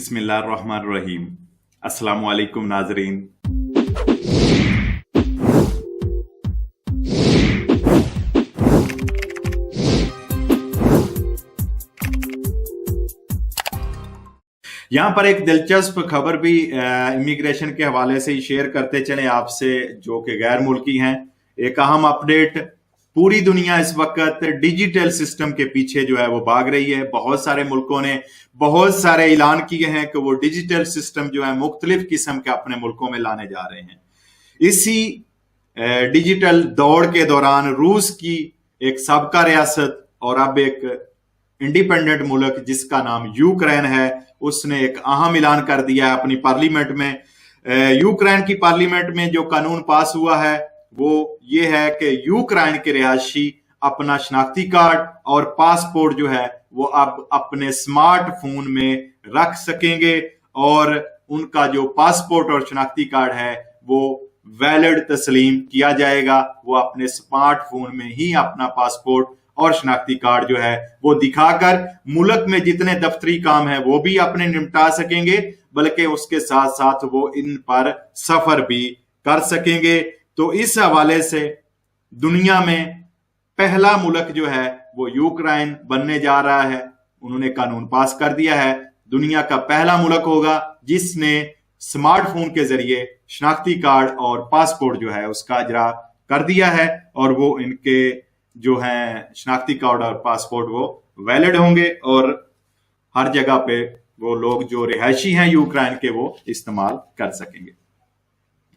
बिस्मिल्लाहिर्रहमानिर्रहीम। अस्सलामु अलैकुम नाजरीन। यहाँ पर एक दिलचस्प खबर भी इमिग्रेशन के हवाले से ही शेयर करते चले आपसे, जो कि गैर मुल्की हैं। एक अहम अपडेट, पूरी दुनिया इस वक्त डिजिटल सिस्टम के पीछे जो है वो भाग रही है। बहुत सारे मुल्कों ने बहुत सारे ऐलान किए हैं कि वो डिजिटल सिस्टम जो है मुख्तलिफ किस्म के अपने मुल्कों में लाने जा रहे हैं। इसी डिजिटल दौड़ के दौरान रूस की एक साबका रियासत और अब एक इंडिपेंडेंट मुल्क जिसका नाम यूक्रेन है, उसने एक अहम ऐलान कर दिया है अपनी पार्लियामेंट में। यूक्रेन की पार्लियामेंट में जो कानून पास हुआ है वो ये है कि यूक्रेन के रिहायशी अपना शनाख्ती कार्ड और पासपोर्ट जो है वो अब अपने स्मार्टफोन में रख सकेंगे और उनका जो पासपोर्ट और शनाख्ती कार्ड है वो वैलिड तस्लीम किया जाएगा। वो अपने स्मार्टफोन में ही अपना पासपोर्ट और शनाख्ती कार्ड जो है वो दिखाकर मुल्क में जितने दफ्तरी काम है वो भी अपने निपटा सकेंगे, बल्कि उसके साथ साथ वो इन पर सफर भी कर सकेंगे। तो इस हवाले से दुनिया में पहला मुल्क जो है वो यूक्रेन बनने जा रहा है। उन्होंने कानून पास कर दिया है, दुनिया का पहला मुल्क होगा जिसने स्मार्टफोन के जरिए शनाख्ती कार्ड और पासपोर्ट जो है उसका इजरा कर दिया है, और वो इनके जो है शनाख्ती कार्ड और पासपोर्ट वो वैलिड होंगे और हर जगह पे वो लोग जो रिहायशी हैं यूक्रेन के वो इस्तेमाल कर सकेंगे।